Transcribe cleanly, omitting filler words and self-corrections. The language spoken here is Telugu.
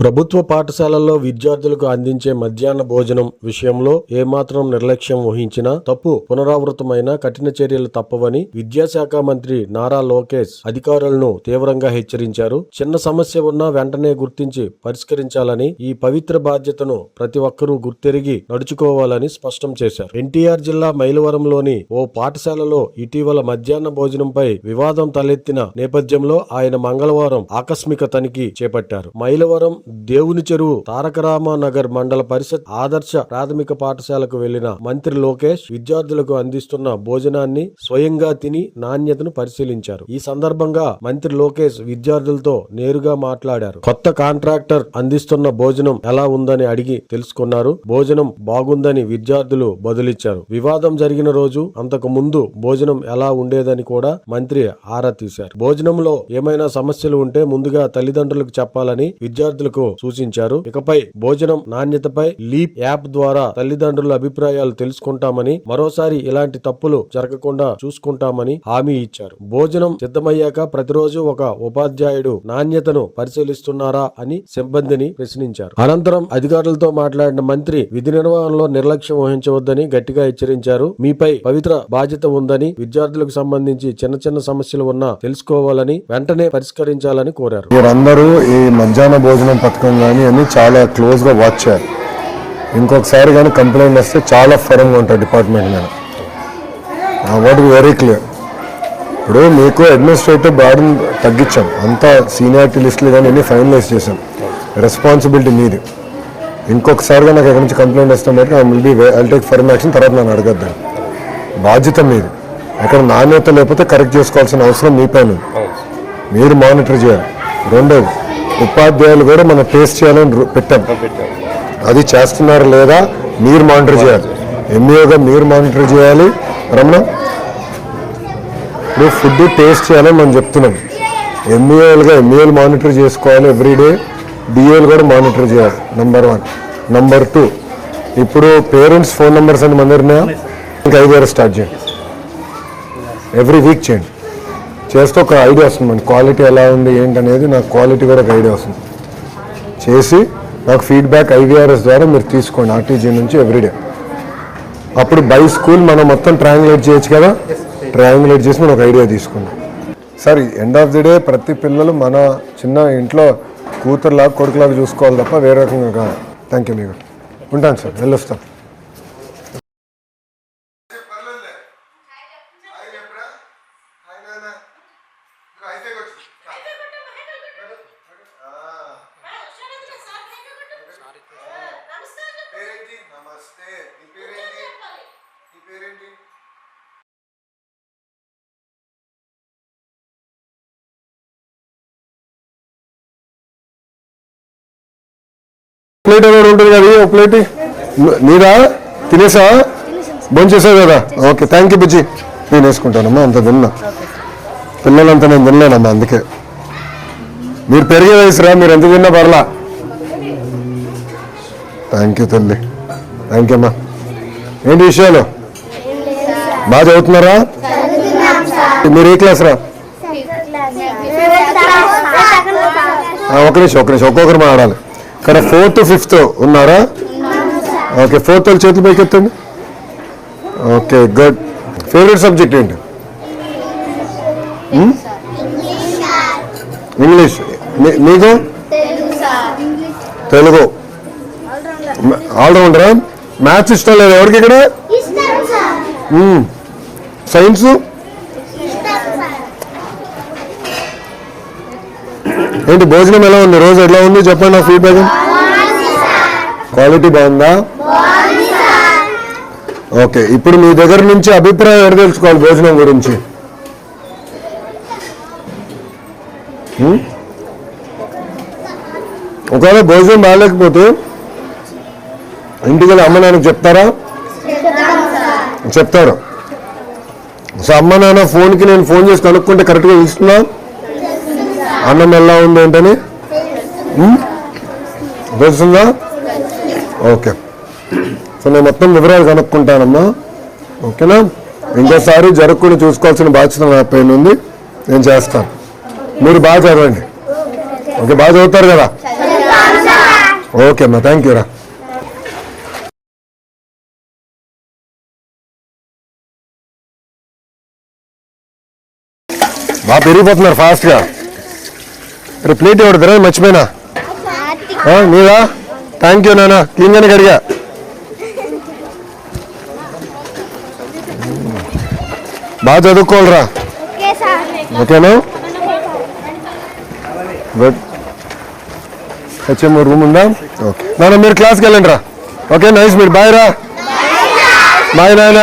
ప్రభుత్వ పాఠశాలల్లో విద్యార్థులకు అందించే మధ్యాహ్న భోజనం విషయంలో ఏమాత్రం నిర్లక్ష్యం వహించినా తప్పు పునరావృతమైన కఠిన చర్యలు తప్పవని విద్యాశాఖ మంత్రి నారా లోకేష్ అధికారులను తీవ్రంగా హెచ్చరించారు. చిన్న సమస్య ఉన్నా వెంటనే గుర్తించి పరిష్కరించాలని, ఈ పవిత్ర బాధ్యతను ప్రతి ఒక్కరూ గుర్తెరిగి నడుచుకోవాలని స్పష్టం చేశారు. ఎన్టీఆర్ జిల్లా మైలవరంలోని ఓ పాఠశాలలో ఇటీవల మధ్యాహ్న భోజనంపై వివాదం తలెత్తిన నేపథ్యంలో ఆయన మంగళవారం ఆకస్మిక తనిఖీ చేపట్టారు. మైలవరం దేవుని చెరువు తారకరామనగర్ మండల పరిషత్ ఆదర్శ ప్రాథమిక పాఠశాలకు వెళ్లిన మంత్రి లోకేష్ విద్యార్థులకు అందిస్తున్న భోజనాన్ని స్వయంగా తిని నాణ్యతను పరిశీలించారు. ఈ సందర్భంగా మంత్రి లోకేష్ విద్యార్థులతో నేరుగా మాట్లాడారు. కొత్త కాంట్రాక్టర్ అందిస్తున్న భోజనం ఎలా ఉందని అడిగి తెలుసుకున్నారు. భోజనం బాగుందని విద్యార్థులు బదులిచ్చారు. వివాదం జరిగిన రోజు అంతకు ముందు భోజనం ఎలా ఉండేదని కూడా మంత్రి ఆరా తీశారు. భోజనంలో ఏమైనా సమస్యలు ఉంటే ముందుగా తల్లిదండ్రులకు చెప్పాలని విద్యార్థులకు సూచించారు. ఇకపై భోజనం నాణ్యతపై లీప్ యాప్ ద్వారా తల్లిదండ్రుల అభిప్రాయాలు తెలుసుకుంటామని, మరోసారి ఇలాంటి తప్పులు జరగకుండా చూసుకుంటామని హామీ ఇచ్చారు. భోజనం సిద్ధమయ్యాక ప్రతిరోజు ఒక ఉపాధ్యాయుడు నాణ్యతను పరిశీలిస్తున్నారా అని సిబ్బందిని ప్రశ్నించారు. అనంతరం అధికారులతో మాట్లాడిన మంత్రి విధి నిర్వహణలో నిర్లక్ష్యం వహించవద్దని గట్టిగా హెచ్చరించారు. మీపై పవిత్ర బాధ్యత ఉందని, విద్యార్థులకు సంబంధించి చిన్న చిన్న సమస్యలు ఉన్నా తెలుసుకోవాలని, వెంటనే పరిష్కరించాలని కోరారు. మీరందరూ ఈ మధ్యాహ్న భోజనం పథకం కానీ అన్ని చాలా క్లోజ్ గా వాచ్ చేయాలి. ఇంకొకసారి కానీ కంప్లైంట్ వస్తే చాలా ఫర్మ్గా ఉంటుంది డిపార్ట్మెంట్ మీద. Word very clear. ఇప్పుడు మీకు అడ్మినిస్ట్రేటివ్ బర్డెన్ తగ్గించాం, అంతా సీనియారిటీ లిస్టులు కానీ అన్ని ఫైనలైజ్ చేశాం. రెస్పాన్సిబిలిటీ మీది. ఇంకొకసారిగా నాకు ఎక్కడి నుంచి కంప్లైంట్ వస్తుందంటే ఐ టేక్ ఫర్మ్ యాక్షన్, తర్వాత నన్ను అడగద్దాను. బాధ్యత మీది. ఎక్కడ నాణ్యత లేకపోతే కరెక్ట్ చేసుకోవాల్సిన అవసరం మీ పైన మీరు మానిటర్ చేయాలి. రెండోది, ఉపాధ్యాయులు కూడా మనం టేస్ట్ చేయాలని పెట్టాం. అది చేస్తున్నారు లేదా మీరు మానిటర్ చేయాలి. ఎంఈఓగా మీరు మానిటర్ చేయాలి. రమణ, ఇప్పుడు ఫుడ్ టేస్ట్ చేయాలని మనం చెప్తున్నాం. ఎంఈఓలు మానిటర్ చేసుకోవాలి ఎవ్రీడే. డిఓలు కూడా మానిటర్ చేయాలి. నెంబర్ 1. నెంబర్ 2, ఇప్పుడు పేరెంట్స్ ఫోన్ నెంబర్స్ అని మన దగ్గర ఇంకా 5 స్టార్ట్ చేయండి. ఎవ్రీ వీక్ చేయండి. చేస్తే ఒక ఐడియా వస్తుంది మనకి క్వాలిటీ ఎలా ఉంది ఏంటనేది. నాకు క్వాలిటీ కూడా ఒక ఐడియా వస్తుంది. చేసి నాకు ఫీడ్బ్యాక్ IVRS ద్వారా మీరు తీసుకోండి ఆర్టీజీ నుంచి ఎవ్రీడే. అప్పుడు బై స్కూల్ మనం మొత్తం ట్రయాంగులేట్ చేయొచ్చు కదా. ట్రయాంగులేట్ చేసి మనం ఒక ఐడియా తీసుకుందాం. Sir, end of the day ప్రతి పిల్లలు మన చిన్న ఇంట్లో కూతురులాగా కొడుకులాగా చూసుకోవాలి తప్ప వేరే రకంగా కాదు. Thank you. మీకు ఉంటాను సార్, వెళ్ళొస్తాను. ప్లేట్ ఎవరు ఉంటుంది కదా, ఒక ప్లేట్ నీదా తినేసా? భోంచేసావు కదా. ఓకే, థ్యాంక్ యూ బుజ్జి. నేను వేసుకుంటానమ్మా, అంత తిన్నా. పిల్లలంతా నేను తినలేనమ్మా, అందుకే. మీరు పెరిగే వయసురా, మీరు ఎంత తిన్నా పర్లా. థ్యాంక్ యూ తల్లి, థ్యాంక్ యూ అమ్మా. ఏంటి విషయాలు? బాగా చదువుతున్నారా? మీరు ఏ క్లాస్ రా? ఒక నిమిషం ఒక్కొక్కరు మాట్లాడాలి. కానీ 4th 5th ఉన్నారా? ఓకే, 4th వాళ్ళు చేతులు పైకెత్తండి. Okay, good. ఫేవరెట్ సబ్జెక్ట్ ఏంటి? ఇంగ్లీష్. మీకు? తెలుగు. ఆల్రౌండరా? మ్యాథ్స్ ఇష్టం లేదు ఎవరికి ఇక్కడ? సైన్స్? ఏంటి భోజనం ఎలా ఉంది? రోజు ఎలా ఉంది చెప్పండి నా ఫీడ్బ్యాక్. క్వాలిటీ బాగుందా? ఓకే, ఇప్పుడు మీ దగ్గర నుంచి అభిప్రాయం ఎక్కడ తెలుసుకోవాలి భోజనం గురించి? ఒకవేళ భోజనం బాగాలేకపోతే ఇంటికి వెళ్ళి అమ్మ నాన్నకి చెప్తారా? చెప్తారు. సో అమ్మ నాన్న ఫోన్కి నేను ఫోన్ చేసి కనుక్కుంటే కరెక్ట్గా ఇస్తున్నా అన్నం ఎలా ఉంది ఏంటని తెలుస్తుందా? ఓకే, సో నేను మొత్తం వివరాలు కనుక్కుంటానమ్మా. ఓకేనా? ఇంకోసారి జరగకుండా చూసుకోవాల్సిన బాధ్యత నా పైన ఉంది, నేను చేస్తాను. మీరు బాగా చదవండి. ఓకే, బాగా చదువుతారు కదా? ఓకే అమ్మా, థ్యాంక్ యూ రా. బాగా పెరిగిపోతున్నారు ఫాస్ట్గా. రేపు ప్లేట్ ఎవరు తిరగదు మర్చిపోయినా. నీవా? థ్యాంక్ యూ నాన్న, క్లీన్గానే కడిగా. బాగా చదువుకోవాలరా, ఓకేనా? గుడ్. హెచ్ఎం రూమ్ ఉందా? ఓకే నాన్న, మీరు క్లాస్కి వెళ్ళండి రా. ఓకే నైస్, మీరు బాయ్ రా. బాయ్ నాన్న.